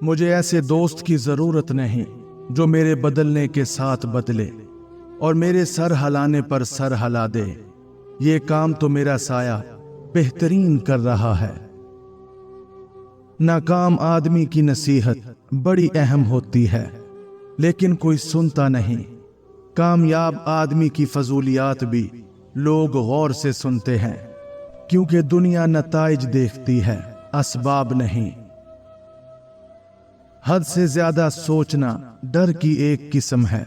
مجھے ایسے دوست کی ضرورت نہیں جو میرے بدلنے کے ساتھ بدلے اور میرے سر ہلانے پر سر ہلا دے۔ یہ کام تو میرا سایہ بہترین کر رہا ہے۔ ناکام آدمی کی نصیحت بڑی اہم ہوتی ہے، لیکن کوئی سنتا نہیں۔ کامیاب آدمی کی فضولیات بھی لوگ غور سے سنتے ہیں، کیونکہ دنیا نتائج دیکھتی ہے، اسباب نہیں۔ حد سے زیادہ سوچنا ڈر کی ایک قسم ہے۔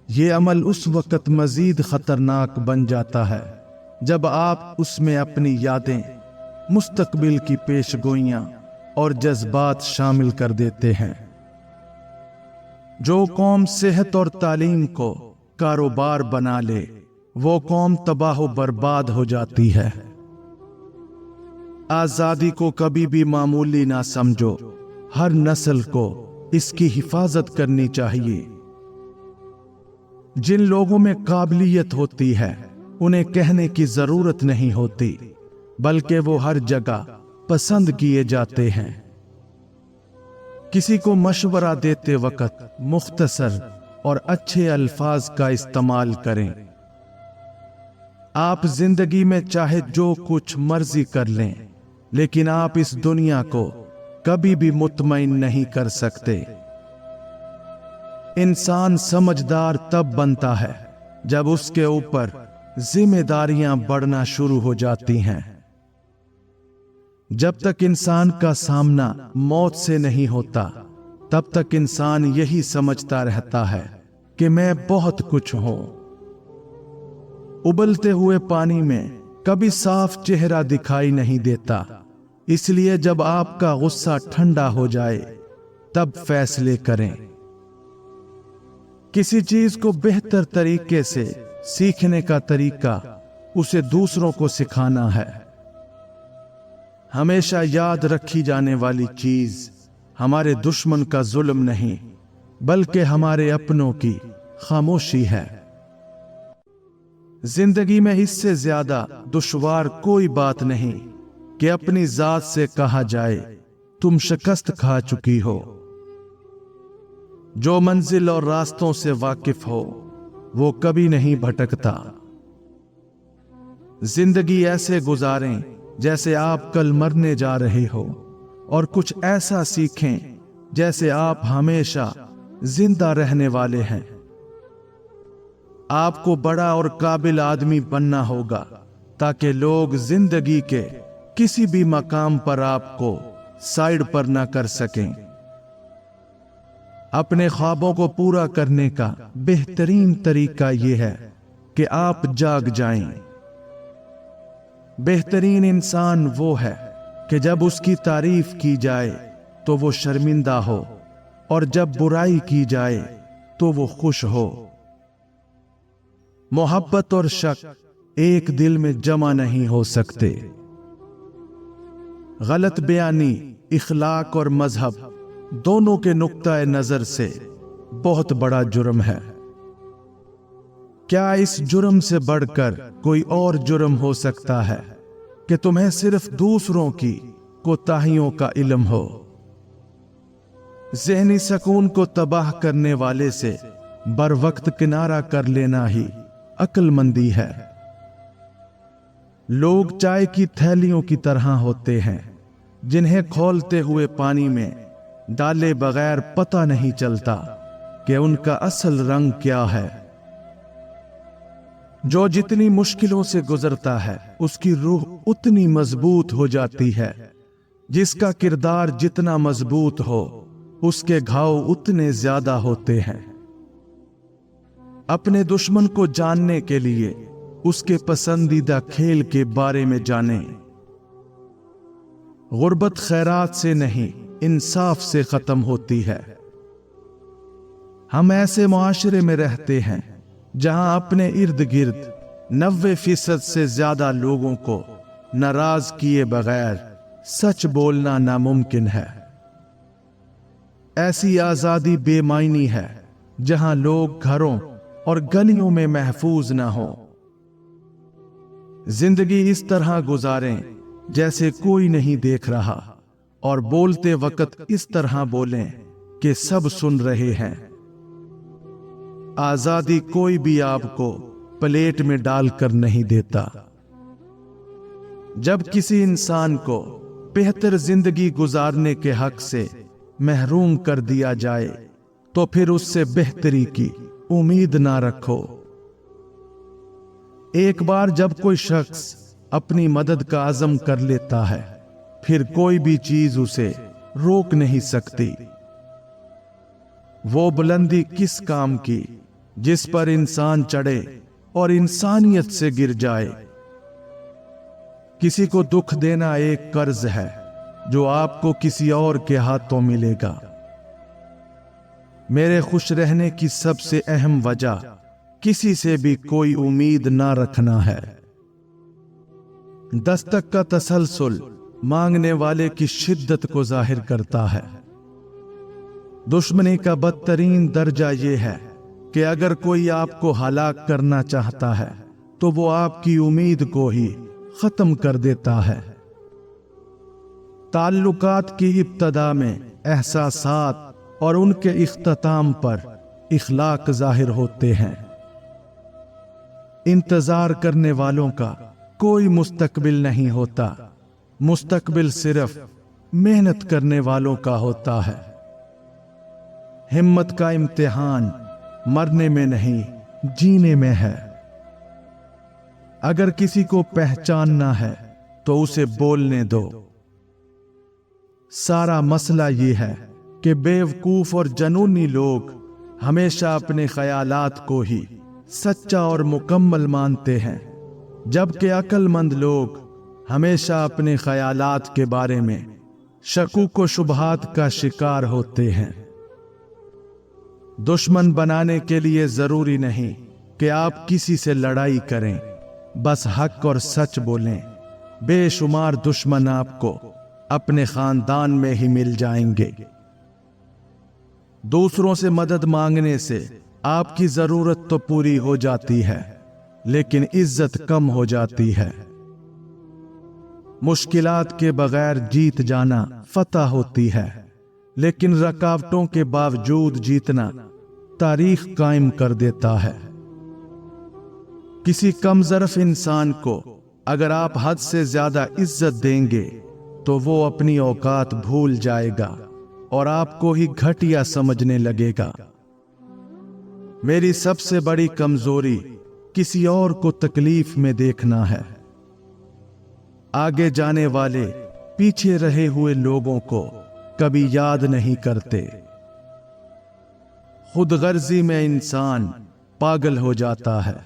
یہ عمل اس وقت مزید خطرناک بن جاتا ہے جب آپ اس میں اپنی یادیں، مستقبل کی پیش گوئیاں اور جذبات شامل کر دیتے ہیں۔ جو قوم صحت اور تعلیم کو کاروبار بنا لے، وہ قوم تباہ و برباد ہو جاتی ہے۔ آزادی کو کبھی بھی معمولی نہ سمجھو، ہر نسل کو اس کی حفاظت کرنی چاہیے۔ جن لوگوں میں قابلیت ہوتی ہے انہیں کہنے کی ضرورت نہیں ہوتی، بلکہ وہ ہر جگہ پسند کیے جاتے ہیں۔ کسی کو مشورہ دیتے وقت مختصر اور اچھے الفاظ کا استعمال کریں۔ آپ زندگی میں چاہے جو کچھ مرضی کر لیں، لیکن آپ اس دنیا کو کبھی بھی مطمئن نہیں کر سکتے۔ انسان سمجھدار تب بنتا ہے جب اس کے اوپر ذمہ داریاں بڑھنا شروع ہو جاتی ہیں۔ جب تک انسان کا سامنا موت سے نہیں ہوتا، تب تک انسان یہی سمجھتا رہتا ہے کہ میں بہت کچھ ہوں۔ ابلتے ہوئے پانی میں کبھی صاف چہرہ دکھائی نہیں دیتا، اس لیے جب آپ کا غصہ ٹھنڈا ہو جائے تب فیصلے کریں۔ کسی چیز کو بہتر طریقے سے سیکھنے کا طریقہ اسے دوسروں کو سکھانا ہے۔ ہمیشہ یاد رکھی جانے والی چیز ہمارے دشمن کا ظلم نہیں، بلکہ ہمارے اپنوں کی خاموشی ہے۔ زندگی میں اس سے زیادہ دشوار کوئی بات نہیں کہ اپنی ذات سے کہا جائے تم شکست کھا چکی ہو۔ جو منزل اور راستوں سے واقف ہو وہ کبھی نہیں بھٹکتا۔ زندگی ایسے گزاریں جیسے آپ کل مرنے جا رہے ہو، اور کچھ ایسا سیکھیں جیسے آپ ہمیشہ زندہ رہنے والے ہیں۔ آپ کو بڑا اور قابل آدمی بننا ہوگا تاکہ لوگ زندگی کے کسی بھی مقام پر آپ کو سائیڈ پر نہ کر سکیں۔ اپنے خوابوں کو پورا کرنے کا بہترین طریقہ یہ ہے کہ آپ جاگ جائیں۔ بہترین انسان وہ ہے کہ جب اس کی تعریف کی جائے تو وہ شرمندہ ہو، اور جب برائی کی جائے تو وہ خوش ہو۔ محبت اور شک ایک دل میں جمع نہیں ہو سکتے۔ غلط بیانی اخلاق اور مذہب دونوں کے نقطۂ نظر سے بہت بڑا جرم ہے۔ کیا اس جرم سے بڑھ کر کوئی اور جرم ہو سکتا ہے کہ تمہیں صرف دوسروں کی کوتاہیوں کا علم ہو؟ ذہنی سکون کو تباہ کرنے والے سے بر وقت کنارہ کر لینا ہی عقل مندی ہے۔ لوگ چائے کی تھیلیوں کی طرح ہوتے ہیں جنہیں کھولتے ہوئے پانی میں ڈالے بغیر پتہ نہیں چلتا کہ ان کا اصل رنگ کیا ہے۔ جو جتنی مشکلوں سے گزرتا ہے اس کی روح اتنی مضبوط ہو جاتی ہے، جس کا کردار جتنا مضبوط ہو اس کے گھاؤ اتنے زیادہ ہوتے ہیں۔ اپنے دشمن کو جاننے کے لیے اس کے پسندیدہ کھیل کے بارے میں جانیں۔ غربت خیرات سے نہیں، انصاف سے ختم ہوتی ہے۔ ہم ایسے معاشرے میں رہتے ہیں جہاں اپنے ارد گرد 90% سے زیادہ لوگوں کو ناراض کیے بغیر سچ بولنا ناممکن ہے۔ ایسی آزادی بے معنی ہے جہاں لوگ گھروں اور گلیوں میں محفوظ نہ ہوں۔ زندگی اس طرح گزاریں جیسے کوئی نہیں دیکھ رہا، اور بولتے وقت اس طرح بولیں کہ سب سن رہے ہیں۔ آزادی کوئی بھی آپ کو پلیٹ میں ڈال کر نہیں دیتا۔ جب کسی انسان کو بہتر زندگی گزارنے کے حق سے محروم کر دیا جائے تو پھر اس سے بہتری کی امید نہ رکھو۔ ایک بار جب کوئی شخص اپنی مدد کا عزم کر لیتا ہے پھر کوئی بھی چیز اسے روک نہیں سکتی۔ وہ بلندی کس کام کی جس پر انسان چڑھے اور انسانیت سے گر جائے۔ کسی کو دکھ دینا ایک قرض ہے جو آپ کو کسی اور کے ہاتھوں ملے گا۔ میرے خوش رہنے کی سب سے اہم وجہ کسی سے بھی کوئی امید نہ رکھنا ہے۔ دستک کا تسلسل مانگنے والے کی شدت کو ظاہر کرتا ہے۔ دشمنی کا بدترین درجہ یہ ہے کہ اگر کوئی آپ کو ہلاک کرنا چاہتا ہے تو وہ آپ کی امید کو ہی ختم کر دیتا ہے۔ تعلقات کی ابتدا میں احساسات اور ان کے اختتام پر اخلاق ظاہر ہوتے ہیں۔ انتظار کرنے والوں کا کوئی مستقبل نہیں ہوتا، مستقبل صرف محنت کرنے والوں کا ہوتا ہے۔ ہمت کا امتحان مرنے میں نہیں جینے میں ہے۔ اگر کسی کو پہچاننا ہے تو اسے بولنے دو۔ سارا مسئلہ یہ ہے کہ بیوقوف اور جنونی لوگ ہمیشہ اپنے خیالات کو ہی سچا اور مکمل مانتے ہیں، جبکہ عقل مند لوگ ہمیشہ اپنے خیالات کے بارے میں شکوک و شبہات کا شکار ہوتے ہیں۔ دشمن بنانے کے لیے ضروری نہیں کہ آپ کسی سے لڑائی کریں، بس حق اور سچ بولیں۔ بے شمار دشمن آپ کو اپنے خاندان میں ہی مل جائیں گے۔ دوسروں سے مدد مانگنے سے آپ کی ضرورت تو پوری ہو جاتی ہے لیکن عزت کم ہو جاتی ہے۔ مشکلات کے بغیر جیت جانا فتح ہوتی ہے، لیکن رکاوٹوں کے باوجود جیتنا تاریخ قائم کر دیتا ہے۔ کسی کم ظرف انسان کو اگر آپ حد سے زیادہ عزت دیں گے تو وہ اپنی اوقات بھول جائے گا اور آپ کو ہی گھٹیا سمجھنے لگے گا۔ میری سب سے بڑی کمزوری کسی اور کو تکلیف میں دیکھنا ہے۔ آگے جانے والے پیچھے رہے ہوئے لوگوں کو کبھی یاد نہیں کرتے۔ خود غرضی میں انسان پاگل ہو جاتا ہے۔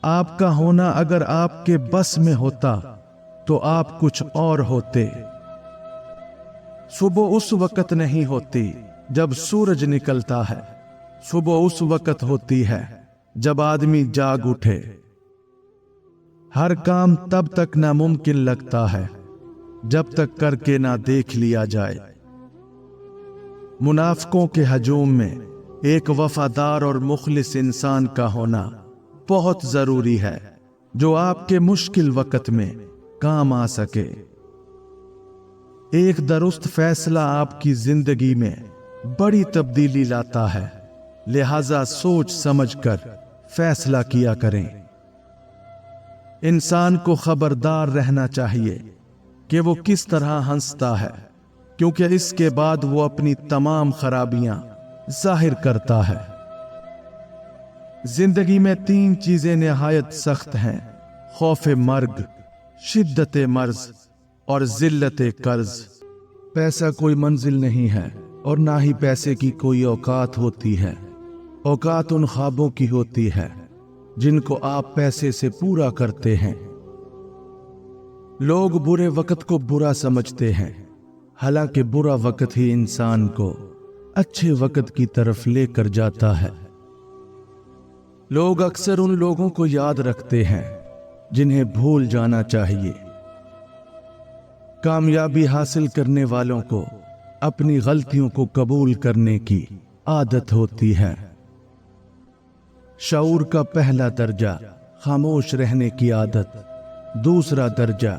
آپ کا ہونا اگر آپ کے بس میں ہوتا تو آپ کچھ اور ہوتے۔ صبح اس وقت نہیں ہوتی جب سورج نکلتا ہے، صبح اس وقت ہوتی ہے جب آدمی جاگ اٹھے۔ ہر کام تب تک ناممکن لگتا ہے جب تک کر کے نہ دیکھ لیا جائے۔ منافقوں کے ہجوم میں ایک وفادار اور مخلص انسان کا ہونا بہت ضروری ہے جو آپ کے مشکل وقت میں کام آ سکے۔ ایک درست فیصلہ آپ کی زندگی میں بڑی تبدیلی لاتا ہے، لہذا سوچ سمجھ کر فیصلہ کیا کریں۔ انسان کو خبردار رہنا چاہیے کہ وہ کس طرح ہنستا ہے، کیونکہ اس کے بعد وہ اپنی تمام خرابیاں ظاہر کرتا ہے۔ زندگی میں 3 چیزیں نہایت سخت ہیں: خوف مرگ، شدت مرض اور ذلت قرض۔ پیسہ کوئی منزل نہیں ہے اور نہ ہی پیسے کی کوئی اوقات ہوتی ہے۔ اوقات ان خوابوں کی ہوتی ہے جن کو آپ پیسے سے پورا کرتے ہیں۔ لوگ برے وقت کو برا سمجھتے ہیں، حالانکہ برا وقت ہی انسان کو اچھے وقت کی طرف لے کر جاتا ہے۔ لوگ اکثر ان لوگوں کو یاد رکھتے ہیں جنہیں بھول جانا چاہیے۔ کامیابی حاصل کرنے والوں کو اپنی غلطیوں کو قبول کرنے کی عادت ہوتی ہے۔ شعور کا پہلا درجہ خاموش رہنے کی عادت، دوسرا درجہ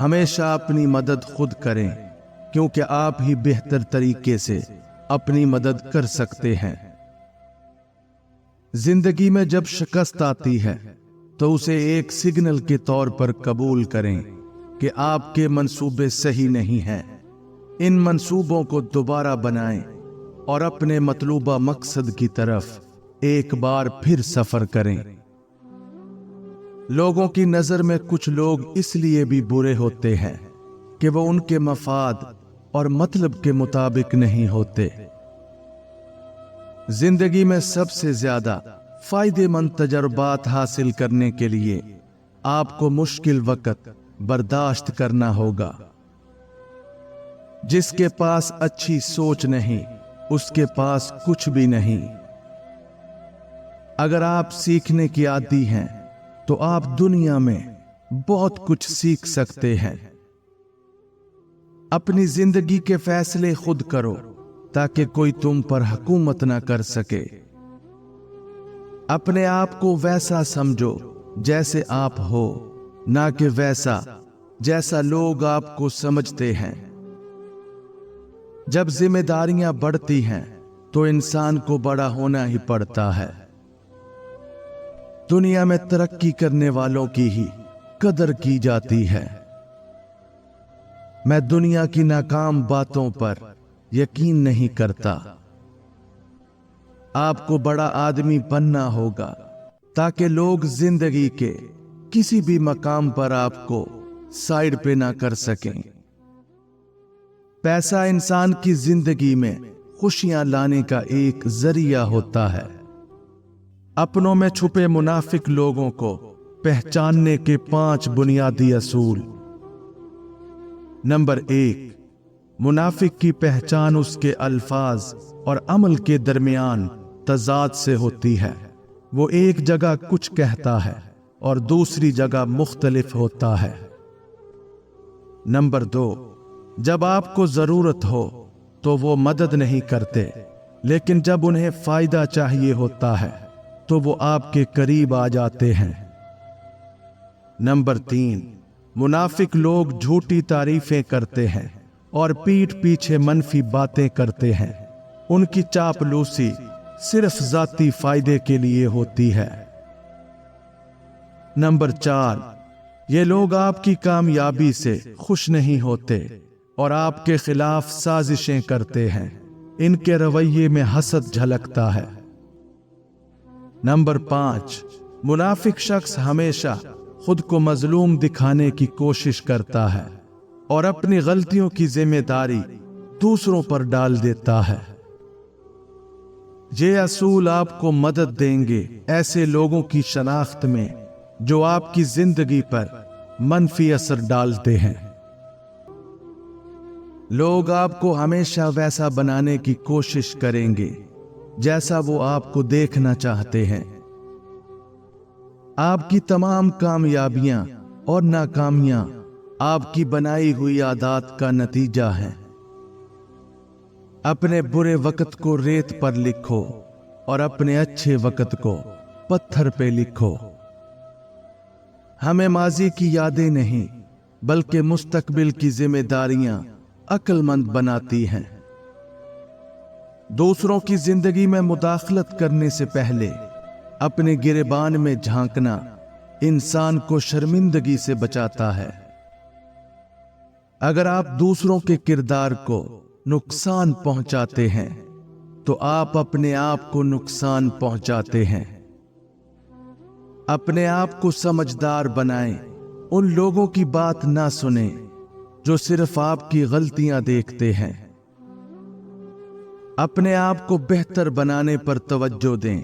ہمیشہ اپنی مدد خود کریں، کیونکہ آپ ہی بہتر طریقے سے اپنی مدد کر سکتے ہیں۔ زندگی میں جب شکست آتی ہے تو اسے ایک سگنل کے طور پر قبول کریں کہ آپ کے منصوبے صحیح نہیں ہیں۔ ان منصوبوں کو دوبارہ بنائیں اور اپنے مطلوبہ مقصد کی طرف ایک بار پھر سفر کریں۔ لوگوں کی نظر میں کچھ لوگ اس لیے بھی برے ہوتے ہیں کہ وہ ان کے مفاد اور مطلب کے مطابق نہیں ہوتے۔ زندگی میں سب سے زیادہ فائدے مند تجربات حاصل کرنے کے لیے آپ کو مشکل وقت برداشت کرنا ہوگا۔ جس کے پاس اچھی سوچ نہیں، اس کے پاس کچھ بھی نہیں۔ اگر آپ سیکھنے کی عادی ہیں تو آپ دنیا میں بہت کچھ سیکھ سکتے ہیں۔ اپنی زندگی کے فیصلے خود کرو تاکہ کوئی تم پر حکومت نہ کر سکے۔ اپنے آپ کو ویسا سمجھو جیسے آپ ہو، نہ کہ ویسا جیسا لوگ آپ کو سمجھتے ہیں۔ جب ذمہ داریاں بڑھتی ہیں تو انسان کو بڑا ہونا ہی پڑتا ہے۔ دنیا میں ترقی کرنے والوں کی ہی قدر کی جاتی ہے۔ میں دنیا کی ناکام باتوں پر یقین نہیں کرتا۔ آپ کو بڑا آدمی بننا ہوگا تاکہ لوگ زندگی کے کسی بھی مقام پر آپ کو سائیڈ پہ نہ کر سکیں۔ پیسہ انسان کی زندگی میں خوشیاں لانے کا ایک ذریعہ ہوتا ہے۔ اپنوں میں چھپے منافق لوگوں کو پہچاننے کے 5 بنیادی اصول۔ نمبر 1، منافق کی پہچان اس کے الفاظ اور عمل کے درمیان تضاد سے ہوتی ہے۔ وہ ایک جگہ کچھ کہتا ہے اور دوسری جگہ مختلف ہوتا ہے۔ نمبر 2، جب آپ کو ضرورت ہو تو وہ مدد نہیں کرتے، لیکن جب انہیں فائدہ چاہیے ہوتا ہے تو وہ آپ کے قریب آ جاتے ہیں۔ نمبر 3، منافق لوگ جھوٹی تعریفیں کرتے ہیں اور پیٹھ پیچھے منفی باتیں کرتے ہیں۔ ان کی چاپلوسی صرف ذاتی فائدے کے لیے ہوتی ہے۔ نمبر 4، یہ لوگ آپ کی کامیابی سے خوش نہیں ہوتے اور آپ کے خلاف سازشیں کرتے ہیں۔ ان کے رویے میں حسد جھلکتا ہے۔ نمبر 5، منافق شخص ہمیشہ خود کو مظلوم دکھانے کی کوشش کرتا ہے اور اپنی غلطیوں کی ذمہ داری دوسروں پر ڈال دیتا ہے۔ یہ اصول آپ کو مدد دیں گے ایسے لوگوں کی شناخت میں جو آپ کی زندگی پر منفی اثر ڈالتے ہیں۔ لوگ آپ کو ہمیشہ ویسا بنانے کی کوشش کریں گے جیسا وہ آپ کو دیکھنا چاہتے ہیں۔ آپ کی تمام کامیابیاں اور ناکامیاں آپ کی بنائی ہوئی عادات کا نتیجہ ہیں۔ اپنے برے وقت کو ریت پر لکھو اور اپنے اچھے وقت کو پتھر پہ لکھو۔ ہمیں ماضی کی یادیں نہیں بلکہ مستقبل کی ذمہ داریاں عقل مند بناتی ہیں۔ دوسروں کی زندگی میں مداخلت کرنے سے پہلے اپنے گریبان میں جھانکنا انسان کو شرمندگی سے بچاتا ہے۔ اگر آپ دوسروں کے کردار کو نقصان پہنچاتے ہیں تو آپ اپنے آپ کو نقصان پہنچاتے ہیں۔ اپنے آپ کو سمجھدار بنائیں، ان لوگوں کی بات نہ سنیں جو صرف آپ کی غلطیاں دیکھتے ہیں۔ اپنے آپ کو بہتر بنانے پر توجہ دیں،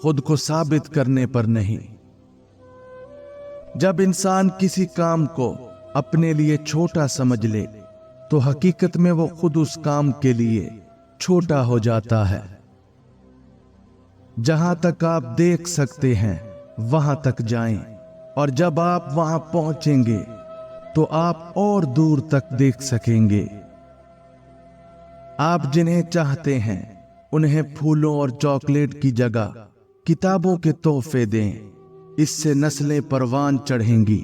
خود کو ثابت کرنے پر نہیں۔ جب انسان کسی کام کو اپنے لیے چھوٹا سمجھ لے تو حقیقت میں وہ خود اس کام کے لیے چھوٹا ہو جاتا ہے۔ جہاں تک آپ دیکھ سکتے ہیں وہاں تک جائیں، اور جب آپ وہاں پہنچیں گے تو آپ اور دور تک دیکھ سکیں گے۔ آپ جنہیں چاہتے ہیں انہیں پھولوں اور چاکلیٹ کی جگہ کتابوں کے تحفے دیں، اس سے نسلیں پروان چڑھیں گی۔